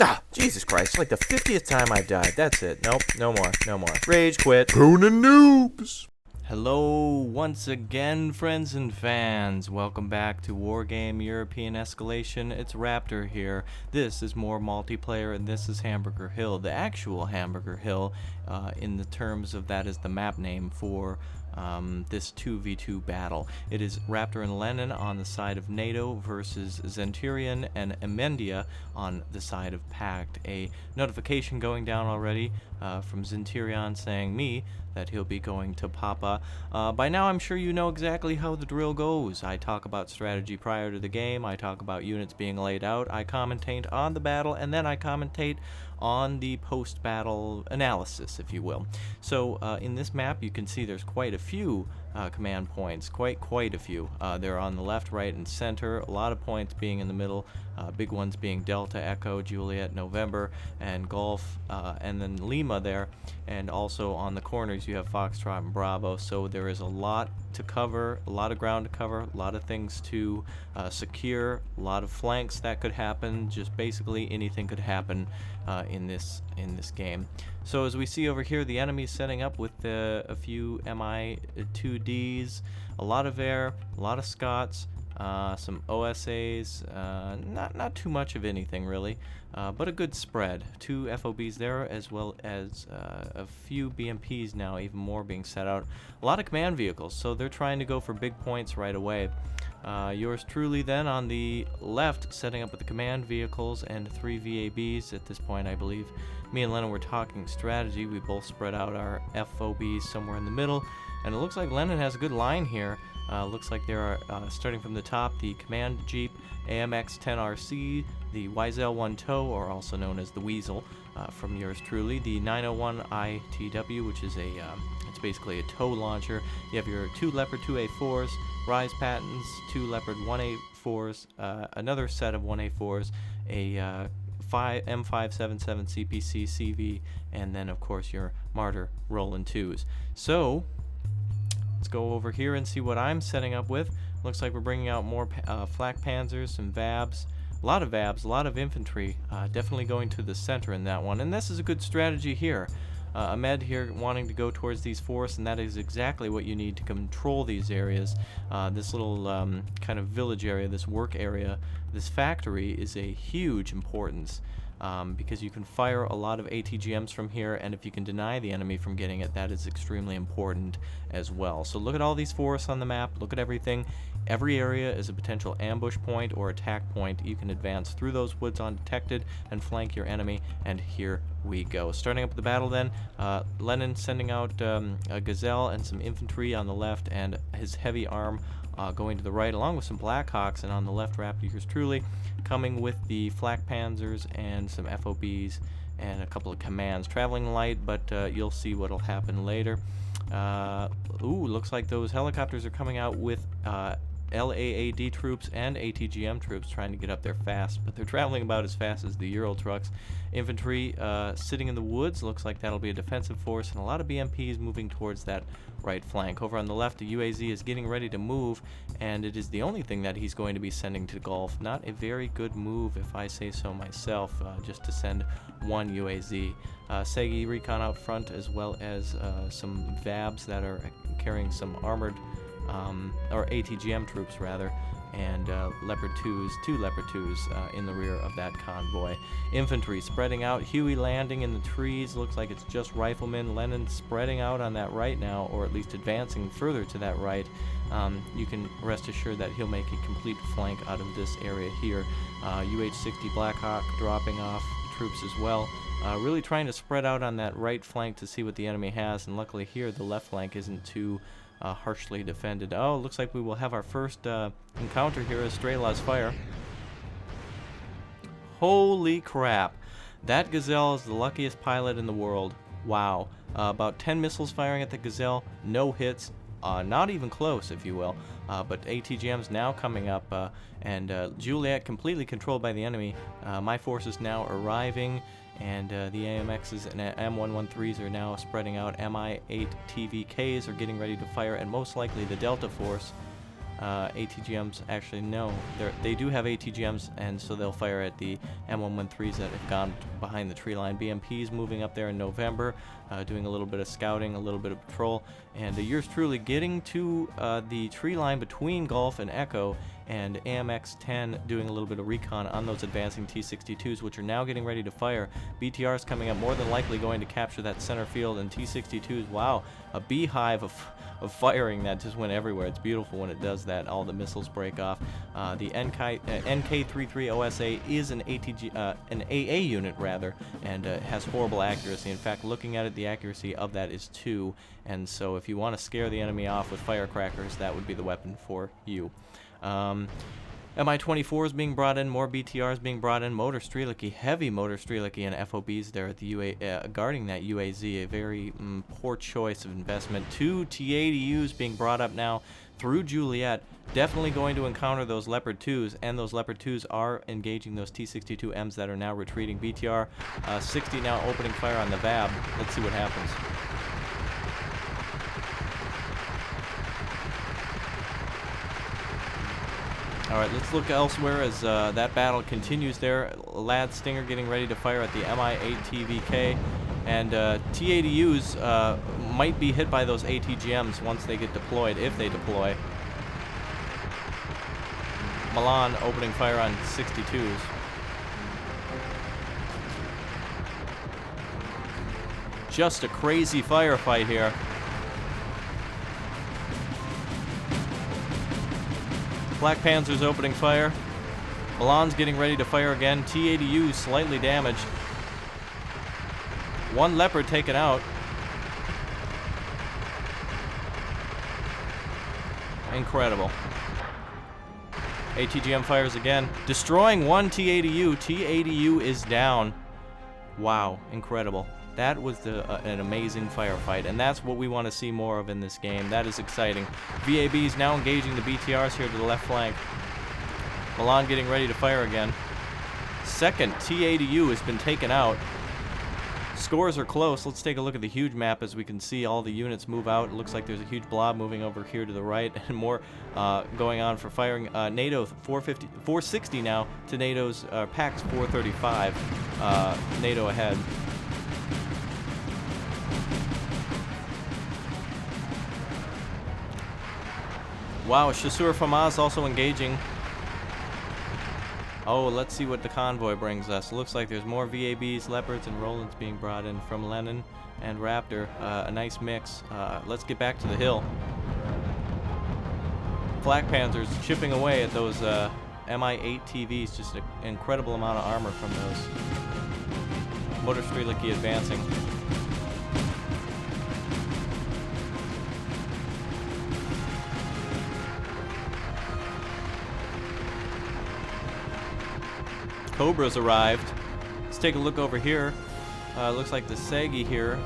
Ah, Jesus Christ, like the 50th time I died. That's it. Nope, no more, no more. Rage quit. Conan noobs! Hello once again, friends and fans. Welcome back to Wargame European Escalation. It's Raptor here. This is more multiplayer, and this is Hamburger Hill. The actual Hamburger Hill, in the terms of that, is the map name for this 2v2 battle. It is Raptor and Lenin on the side of NATO versus Zenturion and Emendia on the side of Pact. A notification going down already from Zenturion saying me that he'll be going to Papa. By now I'm sure you know exactly how the drill goes. I talk about strategy prior to the game, I talk about units being laid out, I commentate on the battle, and then I commentate on the post-battle analysis, if you will. So in this map you can see there's quite a few command points, quite a few. They're on the left, right, and center, a lot of points being in the middle, big ones being Delta, Echo, Juliet, November, and Golf, and then Lima there, and also on the corners you have Foxtrot and Bravo. So there is a lot to cover, a lot of ground to cover, a lot of things to secure, a lot of flanks that could happen. Just basically anything could happen in this game. So as we see over here, the enemy's setting up with a few MI-2Ds, a lot of air, a lot of Scots, some OSAs, not too much of anything really, but a good spread. 2 FOBs there, as well as a few BMPs now, even more being set out. A lot of command vehicles, so they're trying to go for big points right away. Yours truly then on the left, setting up with the command vehicles and 3 VABs at this point, I believe. Me and Lennon were talking strategy. We both spread out our FOBs somewhere in the middle, and it looks like Lennon has a good line here. Looks like there are, starting from the top, the Command Jeep AMX-10RC, the YZL-1 Tow, or also known as the Weasel, from yours truly, the 901 ITW, which is it's basically a tow launcher. You have your 2 Leopard 2A4s, Rise Patents, 2 Leopard 1A4s, another set of 1A4s, a M577 CPC CV, and then of course your Martyr Roland 2s. So let's go over here and see what I'm setting up with. Looks like we're bringing out more flak panzers, some VABs, a lot of VABs, a lot of infantry, definitely going to the center in that one, and this is a good strategy here. Ahmed here wanting to go towards these forests, and that is exactly what you need to control these areas. This little kind of village area, this work area, this factory is a huge importance. Because you can fire a lot of ATGMs from here, and if you can deny the enemy from getting it, that is extremely important as well. So look at all these forests on the map, look at everything. Every area is a potential ambush point or attack point. You can advance through those woods undetected and flank your enemy, and here we go. Starting up the battle then, Lenin sending out a Gazelle and some infantry on the left, and his heavy arm going to the right, along with some Blackhawks, and on the left, Raptor yours truly coming with the flak panzers and some FOBs and a couple of commands. Traveling light, but you'll see what'll happen later. Looks like those helicopters are coming out with LAAD troops and ATGM troops trying to get up there fast, but they're traveling about as fast as the Euro trucks. Infantry sitting in the woods, looks like that'll be a defensive force, and a lot of BMPs moving towards that right flank. Over on the left, the UAZ is getting ready to move, and it is the only thing that he's going to be sending to Gulf. Not a very good move, if I say so myself, just to send one UAZ. Segi Recon out front, as well as some VABs that are carrying some armored or ATGM troops rather, and Leopard 2s, 2 Leopard 2s in the rear of that convoy. Infantry spreading out, Huey landing in the trees, looks like it's just riflemen. Lenin spreading out on that right now, or at least advancing further to that right. You can rest assured that he'll make a complete flank out of this area here. UH-60 Blackhawk dropping off troops as well. Really trying to spread out on that right flank to see what the enemy has, and luckily here the left flank isn't too harshly defended. Oh, looks like we will have our first encounter here as Strela's fire. Holy crap. That Gazelle is the luckiest pilot in the world. Wow. About 10 missiles firing at the Gazelle, no hits, not even close, if you will. But ATGM's now coming up, and Juliet completely controlled by the enemy. My forces now arriving, and the AMXs and M113s are now spreading out. MI8 TVKs are getting ready to fire, and most likely the Delta Force ATGMs, actually no, they do have ATGMs, and so they'll fire at the M113s that have gone behind the tree line. BMPs moving up there in November, doing a little bit of scouting, a little bit of patrol, and yours truly getting to the tree line between Golf and Echo, and AMX-10 doing a little bit of recon on those advancing T-62s, which are now getting ready to fire. BTRs coming up, more than likely going to capture that center field, and T-62s, wow, a beehive of firing that just went everywhere. It's beautiful when it does that. All the missiles break off. The NK-33 OSA is an AA unit rather, and has horrible accuracy. In fact, looking at it, the accuracy of that is 2, and so if you want to scare the enemy off with firecrackers, that would be the weapon for you. Mi-24s being brought in, more BTRs being brought in, motor Streliki, heavy motor Streliki, and FOBs there at the guarding that UAZ. A very poor choice of investment. 2 T-80Us being brought up now through Juliet, definitely going to encounter those Leopard 2s, and those Leopard 2s are engaging those T-62Ms that are now retreating. BTR 60 now opening fire on the VAB. Let's see what happens. Alright, let's look elsewhere as that battle continues there. Lad Stinger getting ready to fire at the Mi-8TVK, and T-80Us might be hit by those ATGMs once they get deployed, if they deploy. Milan opening fire on 62s. Just a crazy firefight here. Black Panzer's opening fire. Milan's getting ready to fire again. T-80U slightly damaged. 1 Leopard taken out. Incredible. ATGM fires again, destroying 1 T-80U. T-80U is down. Wow, incredible. That was an amazing firefight, and that's what we want to see more of in this game. That is exciting. VABs now engaging the BTRs here to the left flank. Milan getting ready to fire again. Second T-80U has been taken out. Scores are close. Let's take a look at the huge map as we can see all the units move out. It looks like there's a huge blob moving over here to the right, and more going on for firing. NATO 460 now to NATO's PAX 435. NATO ahead. Wow, Chasseur Famaz also engaging. Oh, let's see what the convoy brings us. Looks like there's more VABs, Leopards, and Rolands being brought in from Lenin and Raptor. A nice mix. Let's get back to the hill. Flak Panzers chipping away at those Mi-8 TVs. Just an incredible amount of armor from those. Motor Streliki advancing. Cobras arrived. Let's take a look over here. Looks like the Sagi here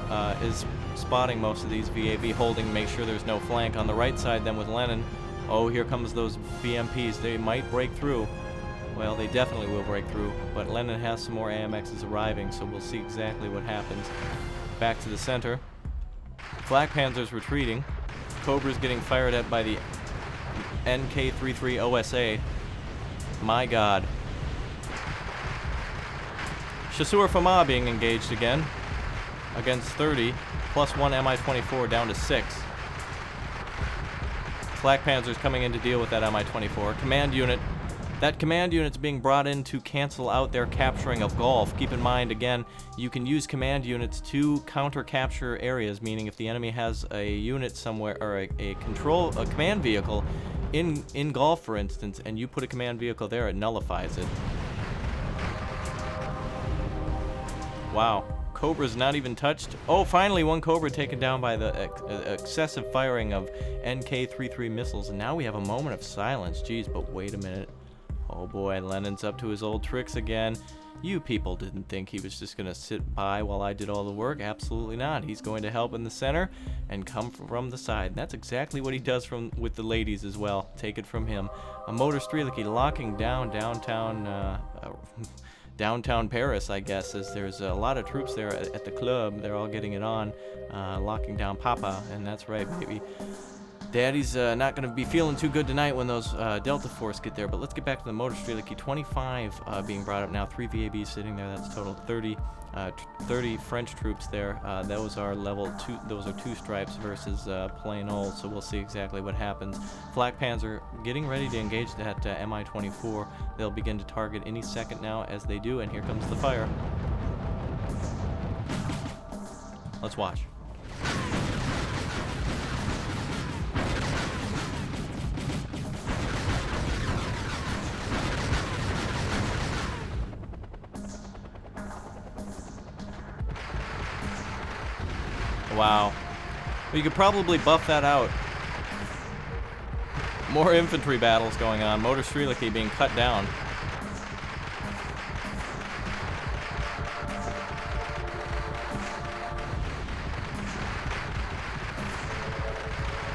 is spotting most of these VAB, holding, make sure there's no flank. On the right side then with Lenin. Oh, here comes those BMPs. They might break through. Well, they definitely will break through, but Lenin has some more AMXs arriving, so we'll see exactly what happens. Back to the center. Flak Panzer's retreating. Cobra's getting fired at by the NK-33 OSA. My god. Chasseur Fama being engaged again against 30, plus 1 Mi-24 down to 6. Flak Panzer's coming in to deal with that Mi-24. Command unit. That command unit's being brought in to cancel out their capturing of Golf. Keep in mind, again, you can use command units to counter-capture areas, meaning if the enemy has a unit somewhere, or a command vehicle in Golf, for instance, and you put a command vehicle there, it nullifies it. Wow, Cobra's not even touched. Oh, finally one Cobra taken down by the excessive firing of NK-33 missiles, and now we have a moment of silence. Jeez, but wait a minute. Oh boy, Lenin's up to his old tricks again. You people didn't think he was just going to sit by while I did all the work. Absolutely not. He's going to help in the center and come from the side. And that's exactly what he does with the ladies as well. Take it from him. A motor Streliki locking down downtown Paris, I guess, as there's a lot of troops there at the club. They're all getting it on, locking down Papa, and that's right, baby. Daddy's not going to be feeling too good tonight when those Delta Force get there, but let's get back to the motor Strelicky. 25 being brought up now, 3 VABs sitting there. That's total 30 French troops there. Those are level 2, those are 2 stripes versus plain old, so we'll see exactly what happens. Flak Panzer getting ready to engage that Mi-24. They'll begin to target any second now as they do, and here comes the fire. Let's watch. Wow. Well, you could probably buff that out. More infantry battles going on. Motor Strelicky being cut down.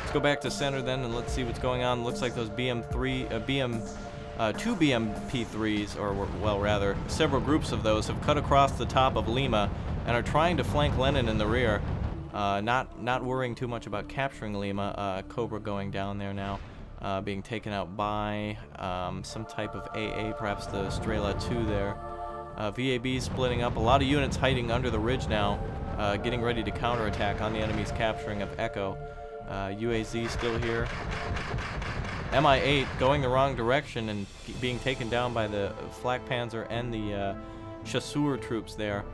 Let's go back to center then and let's see what's going on. Looks like those two BMP3s, or well, rather, several groups of those have cut across the top of Lima and are trying to flank Lenin in the rear. Not worrying too much about capturing Lima. Cobra going down there now, being taken out by some type of AA, perhaps the Strela 2 there. VAB splitting up. A lot of units hiding under the ridge now, getting ready to counterattack on the enemy's capturing of Echo. UAZ still here. MI8 going the wrong direction and being taken down by the Flak Panzer and the Chasseur troops there.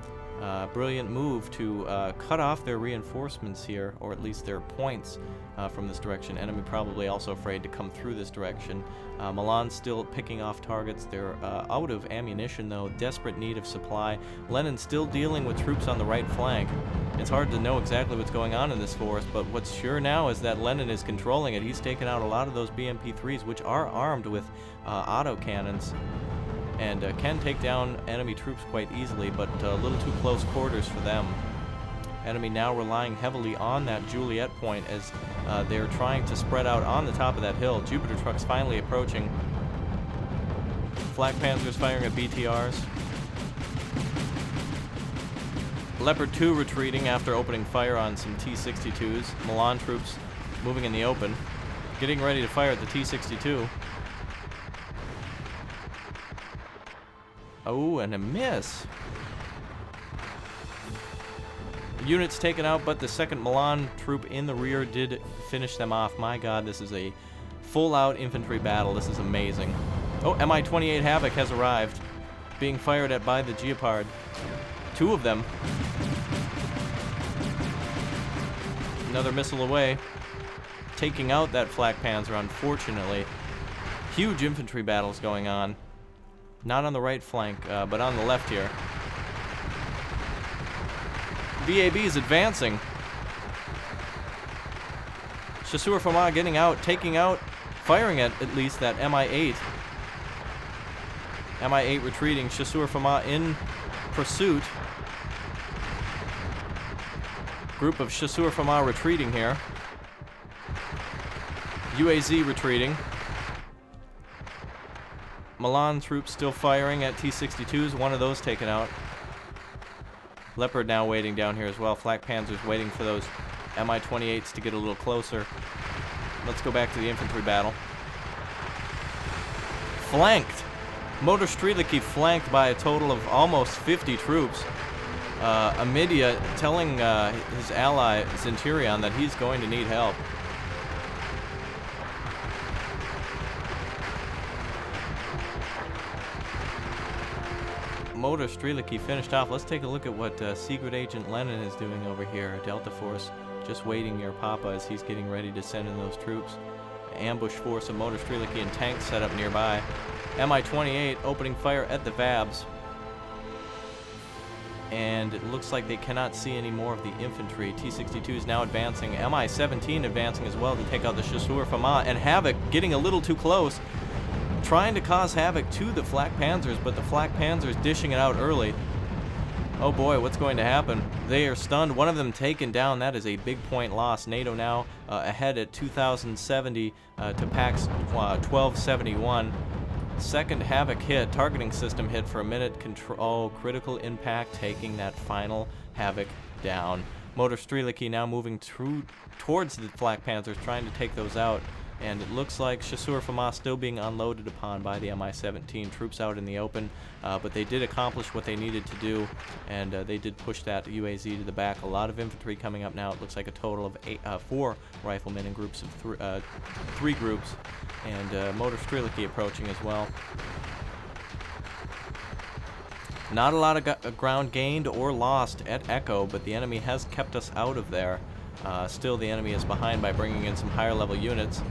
Brilliant move to cut off their reinforcements here, or at least their points from this direction. Enemy probably also afraid to come through this direction. Milan still picking off targets. They're out of ammunition though, desperate need of supply. Lenin still dealing with troops on the right flank. It's hard to know exactly what's going on in this forest, but what's sure now is that Lenin is controlling it. He's taken out a lot of those BMP-3s, which are armed with autocannons, and can take down enemy troops quite easily, but a little too close quarters for them. Enemy now relying heavily on that Juliet point as they're trying to spread out on the top of that hill. Jupiter trucks finally approaching. Flak Panzers firing at BTRs. Leopard 2 retreating after opening fire on some T-62s. Milan troops moving in the open, getting ready to fire at the T-62. Oh, and a miss. Units taken out, but the second Milan troop in the rear did finish them off. My god, this is a full-out infantry battle. This is amazing. Oh, Mi-28 Havoc has arrived, being fired at by the Geopard. 2 of them. Another missile away, taking out that Flak Panzer, unfortunately. Huge infantry battles going on. Not on the right flank, but on the left here. VAB is advancing. Chasseur Fama getting out, taking out, firing at least that MI8. MI8 retreating, Chasseur Fama in pursuit. Group of Chasseur Fama retreating here. UAZ retreating. Milan troops still firing at T-62s, one of those taken out. Leopard now waiting down here as well. Flak Panzers waiting for those Mi-28s to get a little closer. Let's go back to the infantry battle. Flanked! Motor Strelicky flanked by a total of almost 50 troops. Amidia telling his ally Centurion that he's going to need help. Motor Strelicky finished off. Let's take a look at what Secret Agent Lenin is doing over here. Delta Force just waiting near Papa as he's getting ready to send in those troops. Ambush force of Motor Strelicky and tanks set up nearby. Mi-28 opening fire at the VABs. And it looks like they cannot see any more of the infantry. T-62 is now advancing. Mi-17 advancing as well to take out the Chasseur Fama. And Havoc getting a little too close, trying to cause havoc to the Flak Panzers, but the Flak Panzers dishing it out early. Oh boy, what's going to happen? They are stunned. One of them taken down. That is a big point loss. NATO now ahead at 2,070 to PAX 1271. Second Havoc hit, targeting system hit for a minute. Control, critical impact, taking that final Havoc down. Motor Streliki now moving towards the Flak Panzers, trying to take those out. And it looks like Chasseur Famas still being unloaded upon by the Mi-17 troops out in the open, but they did accomplish what they needed to do, and they did push that UAZ to the back. A lot of infantry coming up now. It looks like a total of 4 riflemen in groups of 3 groups, and Motor Streliki approaching as well. Not a lot of ground gained or lost at Echo, but the enemy has kept us out of there. Still, the enemy is behind by bringing in some higher level units.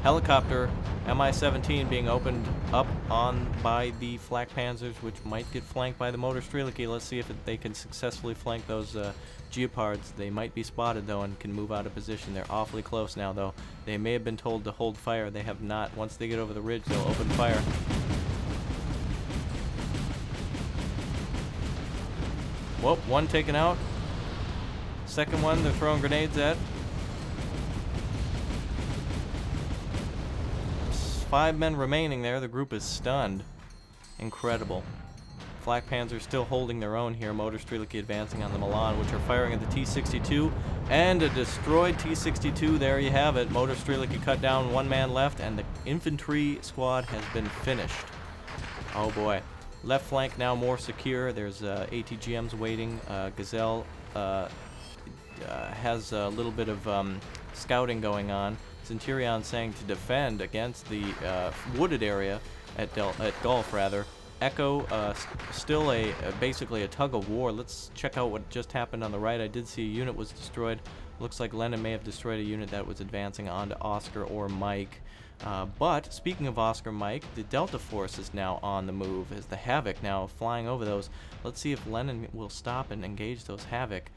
Helicopter, Mi-17 being opened up on by the Flak Panzers, which might get flanked by the Motor Streliki. Let's see if they can successfully flank those Geopards. They might be spotted, though, and can move out of position. They're awfully close now, though. They may have been told to hold fire. They have not. Once they get over the ridge, they'll open fire. Whoop, one taken out. Second one they're throwing grenades at. 5 men remaining there. The group is stunned. Incredible. Flak Panzers still holding their own here. Motor Streliki advancing on the Milan, which are firing at the T-62. And a destroyed T-62. There you have it. Motor Streliki cut down, 1 man left, and the infantry squad has been finished. Oh boy. Left flank now more secure. There's ATGMs waiting. Gazelle has a little bit of scouting going on. Centurion saying to defend against the wooded area at Gulf rather. Echo still basically a tug of war. Let's check out what just happened on the right. I did see a unit was destroyed. Looks like Lennon may have destroyed a unit that was advancing onto Oscar or Mike. But speaking of Oscar Mike, the Delta Force is now on the move as the Havoc now flying over those. Let's see if Lennon will stop and engage those Havoc.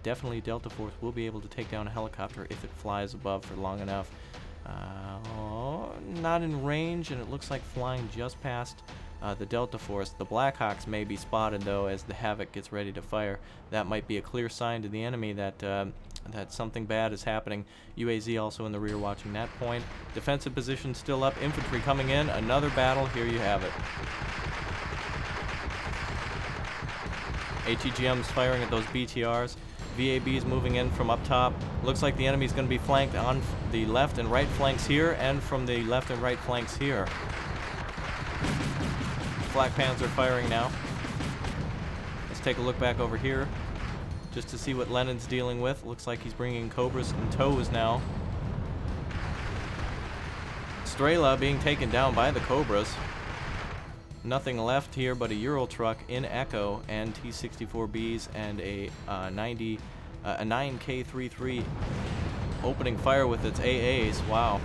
Definitely Delta Force will be able to take down a helicopter if it flies above for long enough. Not in range, and it looks like flying just past the Delta Force. The Blackhawks may be spotted, though, as the Havoc gets ready to fire. That might be a clear sign to the enemy that that something bad is happening. UAZ also in the rear watching that point. Defensive position still up. Infantry coming in. Another battle. Here you have it. ATGM's firing at those BTRs. VAB's moving in from up top. Looks like the enemy's going to be flanked on the left and right flanks here, and from the left and right flanks here. Flak Panzer firing now. Let's take a look back over here just to see what Lennon's dealing with. Looks like he's bringing Cobras and tows now. Strela being taken down by the Cobras. Nothing left here but a Ural truck in Echo and T-64Bs and a 9K33 opening fire with its AAs. Wow.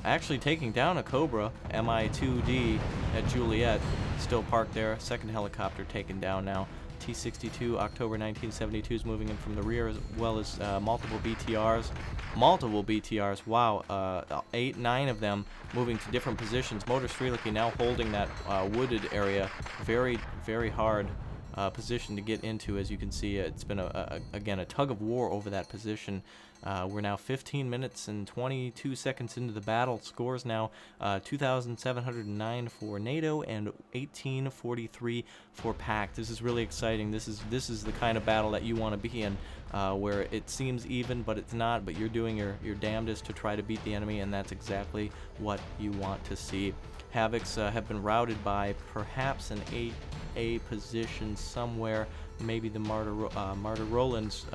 Actually taking down a Cobra, Mi-2D at Juliet, still parked there. Second helicopter taken down now. T-62 October 1972 is moving in from the rear, as well as multiple BTRs. Wow, 8, 9 of them moving to different positions. Motor Streliki now holding that wooded area. Very, very hard position to get into. As you can see, it's been again a tug of war over that position. We're now 15 minutes and 22 seconds into the battle. Scores now 2,709 for NATO and 1843 for PAC. This is really exciting. This is the kind of battle that you want to be in, where it seems even, but it's not. But you're doing your damnedest to try to beat the enemy, and that's exactly what you want to see. Havocs have been routed by perhaps an 8A position somewhere. Maybe the Martyr Rolands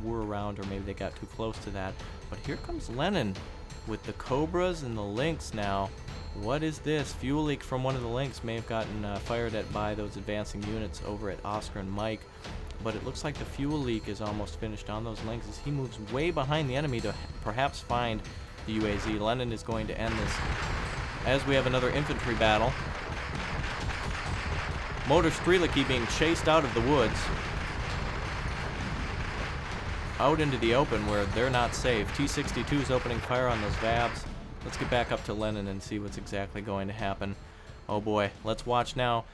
were around, or maybe they got too close to that. But here comes Lennon with the Cobras and the Lynx now. What is this? Fuel leak from one of the Lynx may have gotten fired at by those advancing units over at Oscar and Mike. But it looks like the fuel leak is almost finished on those Lynx as he moves way behind the enemy to perhaps find the UAZ. Lennon is going to end this as we have another infantry battle. Motor Streliki being chased out of the woods, out into the open where they're not safe. T-62 is opening fire on those VABs. Let's get back up to Lennon and see what's exactly going to happen. Oh boy, let's watch now.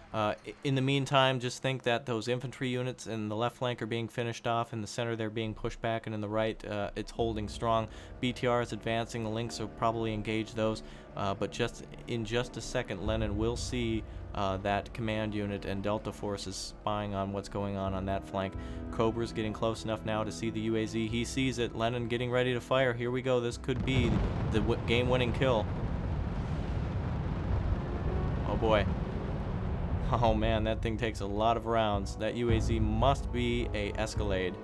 In the meantime, just think that those infantry units in the left flank are being finished off. In the center, they're being pushed back, and in the right, it's holding strong. BTR is advancing. The Lynx will probably engage those. But in just a second, Lennon will see that command unit, and Delta Force is spying on what's going on that flank. Cobra's getting close enough now to see the UAZ. He sees it. Lennon getting ready to fire. Here we go. This could be the game-winning kill. Oh boy. Oh man, that thing takes a lot of rounds. That UAZ must be a Escalade.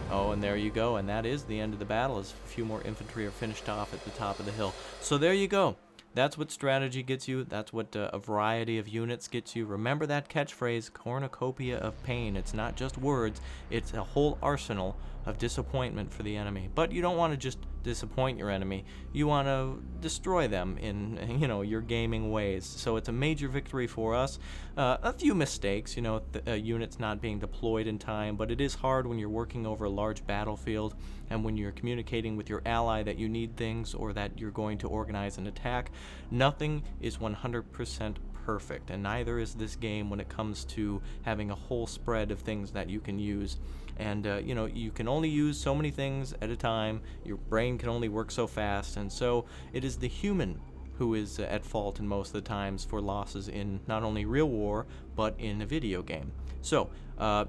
Oh, and there you go. And that is the end of the battle, as a few more infantry are finished off at the top of the hill. So there you go. That's what strategy gets you. That's what a variety of units gets you. Remember that catchphrase, cornucopia of pain. It's not just words. It's a whole arsenal of disappointment for the enemy. But you don't want to just disappoint your enemy. You want to destroy them in, your gaming ways. So it's a major victory for us. A few mistakes, units not being deployed in time, but it is hard when you're working over a large battlefield and when you're communicating with your ally that you need things or that you're going to organize an attack. Nothing is 100% perfect, and neither is this game when it comes to having a whole spread of things that you can use. And you can only use so many things at a time. Your brain can only work so fast, and so it is the human who is at fault in most of the times for losses in not only real war but in a video game. So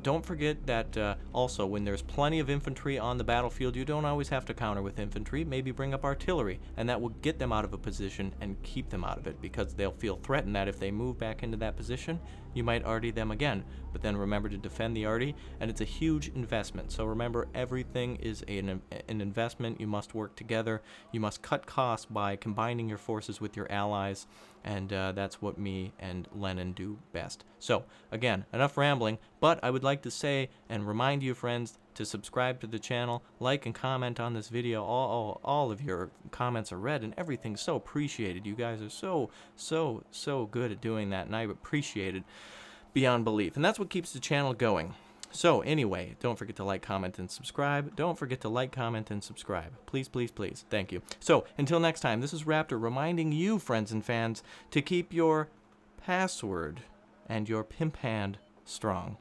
don't forget that also when there's plenty of infantry on the battlefield, you don't always have to counter with infantry. Maybe bring up artillery, and that will get them out of a position and keep them out of it, because they'll feel threatened that if they move back into that position, you might arty them again. But then remember to defend the arty, and it's a huge investment. So remember, everything is an investment. You must work together. You must cut costs by combining your forces with your allies, and that's what me and Lennon do best. So again, enough rambling, but I would like to say and remind you, friends, to subscribe to the channel, like and comment on this video. All of your comments are read, and everything's so appreciated. You guys are so good at doing that, and I appreciate it beyond belief. And that's what keeps the channel going. So anyway, don't forget to like, comment, and subscribe. Don't forget to like, comment, and subscribe. Please, please, please. Thank you. So until next time, this is Raptor reminding you, friends and fans, to keep your password and your pimp hand strong.